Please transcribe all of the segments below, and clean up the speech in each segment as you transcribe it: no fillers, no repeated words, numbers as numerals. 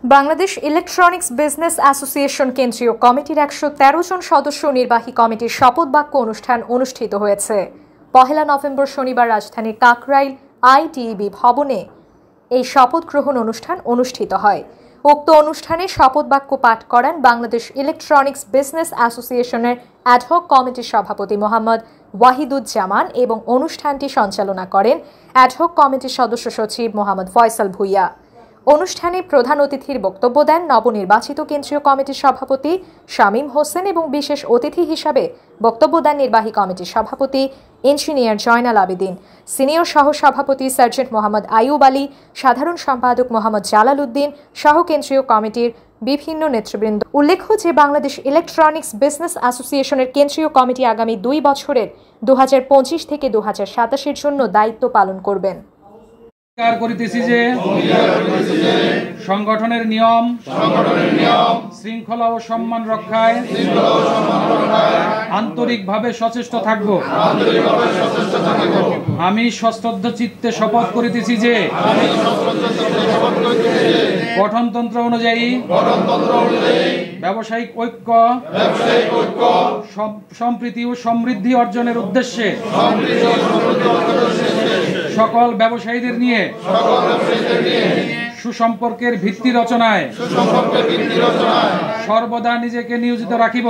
Bangladesh electronics business association কেন্দ্রীয় কমিটির ১১৩ জন সদস্য নির্বাহী কমিটির শপথ বাক্য অনুষ্ঠান অনুষ্ঠিত হয়েছে। ১ নভেম্বর শনিবার রাজধানীর কাকরাইল আইটিইবি ভবনে এই শপথ গ্রহণ অনুষ্ঠান অনুষ্ঠিত হয়। উক্ত অনুষ্ঠানে শপথ বাক্য পাঠ করান বাংলাদেশ ইলেকট্রনিক্স বিজনেস অ্যাসোসিয়েশনের অ্যাডহক কমিটির সভাপতি মোহাম্মদ ওয়াহিদুজ্জামান এবং অনুষ্ঠানটি সঞ্চালনা করেন অ্যাডহক কমিটির সদস্য সচিব মোহাম্মদ ফয়সাল ভুইয়া। অনুষ্ঠানে প্রধান অতিথির বক্তব্য দেন নবনির্বাচিত কেন্দ্রীয় কমিটির সভাপতি শামীম হোসেন এবং বিশেষ অতিথি হিসাবে বক্তব্য দেন নির্বাহী কমিটির সভাপতি ইঞ্জিনিয়ার জয়নাল আবেদিন, সিনিয়র সহসভাপতি সার্জেন্ট মোহাম্মদ আইয়ুব আলী, সাধারণ সম্পাদক মোহাম্মদ জালাল উদ্দিন সহ কেন্দ্রীয় কমিটির বিভিন্ন নেতৃবৃন্দ। উল্লেখ্য যে বাংলাদেশ ইলেকট্রনিক্স বিজনেস অ্যাসোসিয়েশনের কেন্দ্রীয় কমিটি আগামী ২ বছরের ২০২৫ থেকে ২০২৭-এর জন্য দায়িত্ব পালন করবেন। করিতেছি যে সংগঠনের নিয়ম শৃঙ্খলা ও সম্মান রক্ষায় আন্তরিকভাবে সচেষ্ট থাকব। আমি সশ্রদ্ধ চিত্তে শপথ করিতেছি যে গঠনতন্ত্র অনুযায়ী ব্যবসায়িক ঐক্য সম্প্রীতি ও সমৃদ্ধি অর্জনের উদ্দেশ্যে সকল ব্যবসায়ীদের নিয়ে সুসম্পর্কের ভিত্তি রচনায় সর্বদা নিজেকে নিয়োজিত রাখিব।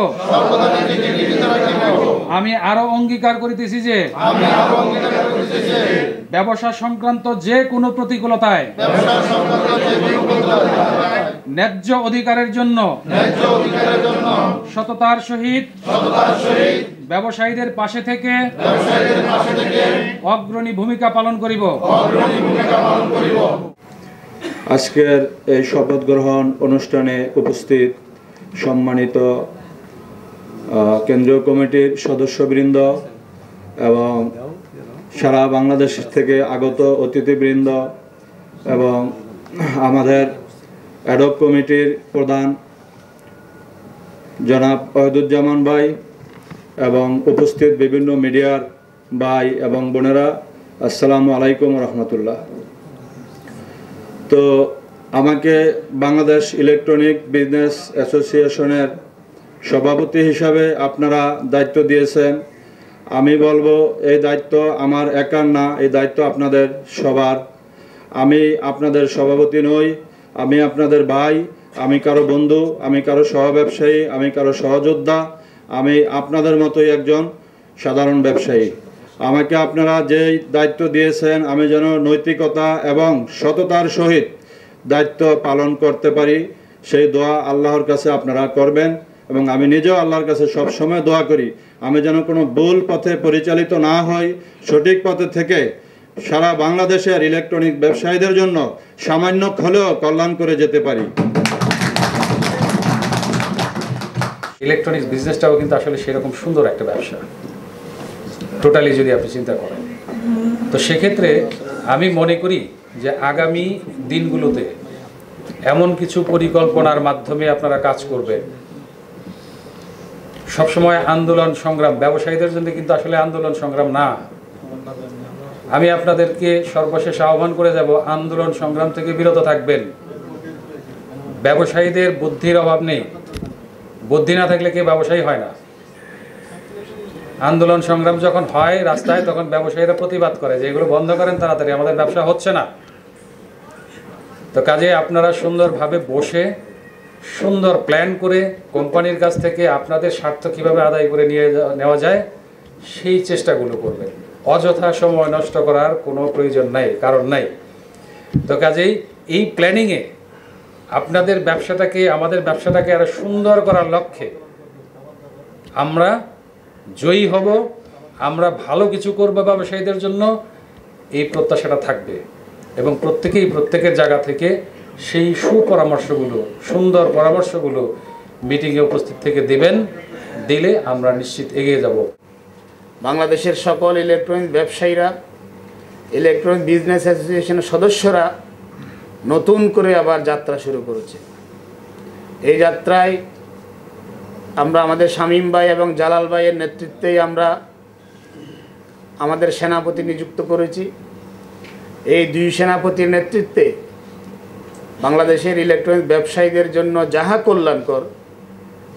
আমি আরো অঙ্গীকার করিতেছি যে ব্যবসা সংক্রান্ত যে কোনো প্রতিকূলতায় ন্যায্য অধিকারের জন্য সততার সহিত ব্যবসায়ীদের পাশে থেকে অগ্রণী ভূমিকা পালন করিব। আজকের এই শপথ গ্রহণ অনুষ্ঠানে উপস্থিত সম্মানিত কেন্দ্রীয় কমিটির সদস্যবৃন্দ এবং সারা বাংলাদেশ থেকে আগত অতিথিবৃন্দ এবং আমাদের অ্যাডহক কমিটির প্রধান জনাব ওয়াহিদুজ্জামান ভাই এবং উপস্থিত বিভিন্ন মিডিয়ার ভাই এবং বোনেরা, আসসালামু আলাইকুম রহমতুল্লাহ। তো আমাকে বাংলাদেশ ইলেকট্রনিক বিজনেস অ্যাসোসিয়েশনের সভাপতি হিসাবে আপনারা দায়িত্ব দিয়েছেন। আমি বলবো এই দায়িত্ব আমার একার না, এই দায়িত্ব আপনাদের সবার। আমি আপনাদের সভাপতি নই, আমি আপনাদের ভাই, আমি কারো বন্ধু, আমি কারো সহব্যবসায়ী, আমি কারো সহযোদ্ধা, আমি আপনাদের মতোই একজন সাধারণ ব্যবসায়ী। আমাকে আপনারা যেই দায়িত্ব দিয়েছেন আমি যেন নৈতিকতা এবং সততার সহিত দায়িত্ব পালন করতে পারি, সেই দোয়া আল্লাহর কাছে আপনারা করবেন এবং আমি নিজেও আল্লাহর কাছে সবসময় দোয়া করি আমি যেন কোনো ভুল পথে পরিচালিত না হই, সঠিক পথে থেকে সারা বাংলাদেশের ইলেকট্রনিক ব্যবসায়ীদের জন্য সামান্য হলেও কল্যাণ করে যেতে পারি। ইলেকট্রনিক্স বিজনেসটাও কিন্তু আসলে সেরকম সুন্দর একটা ব্যবসা, টোটালি যদি আপনি চিন্তা করেন। তো সেক্ষেত্রে আমি মনে করি যে আগামী দিনগুলোতে এমন কিছু পরিকল্পনার মাধ্যমে আপনারা কাজ করবেন। সবসময় আন্দোলন সংগ্রাম ব্যবসায়ীদের জন্য কিন্তু আসলে আন্দোলন সংগ্রাম না। আমি আপনাদেরকে সর্বশেষ আহ্বান করে যাব, আন্দোলন সংগ্রাম থেকে বিরত থাকবেন। ব্যবসায়ীদের বুদ্ধির অভাব নেই, বুদ্ধি না থাকলে কেউ ব্যবসায়ী হয় না। আন্দোলন সংগ্রাম যখন হয় রাস্তায়, তখন ব্যবসায়ীরা প্রতিবাদ করে যে এগুলো বন্ধ করেন তাড়াতাড়ি, আমাদের ব্যবসা হচ্ছে না। তো কাজে আপনারা সুন্দরভাবে বসে সুন্দর প্ল্যান করে কোম্পানির কাছ থেকে আপনাদের স্বার্থ কীভাবে আদায় করে নেওয়া যায় সেই চেষ্টাগুলো করবেন। অযথা সময় নষ্ট করার কোনো প্রয়োজন নাই, কারণ নাই। তো কাজেই এই প্ল্যানিংয়ে আপনাদের ব্যবসাটাকে, আমাদের ব্যবসাটাকে আরো সুন্দর করার লক্ষ্যে আমরা জয়ী হব, আমরা ভালো কিছু করব ব্যবসায়ীদের জন্য, এই প্রত্যাশাটা থাকবে এবং প্রত্যেকেই প্রত্যেকের জায়গা থেকে সেই সুপরামর্শগুলো, সুন্দর পরামর্শগুলো মিটিংয়ে উপস্থিত থেকে দিলে আমরা নিশ্চিত এগিয়ে যাব। বাংলাদেশের সকল ইলেকট্রনিক ব্যবসায়ীরা, ইলেকট্রনিক বিজনেস অ্যাসোসিয়েশনের সদস্যরা নতুন করে আবার যাত্রা শুরু করেছে। এই যাত্রায় আমরা আমাদের শামীম ভাই এবং জালাল ভাইয়ের নেতৃত্বেই আমরা আমাদের সেনাপতি নিযুক্ত করেছি। এই দুই সেনাপতির নেতৃত্বে বাংলাদেশের ইলেকট্রনিক্স ব্যবসায়ীদের জন্য যাহা কল্যাণকর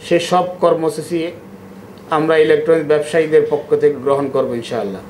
সে সব কর্মসূচি আমরা ইলেকট্রনিক্স ব্যবসায়ীদের পক্ষ থেকে গ্রহণ করব ইনশাআল্লাহ।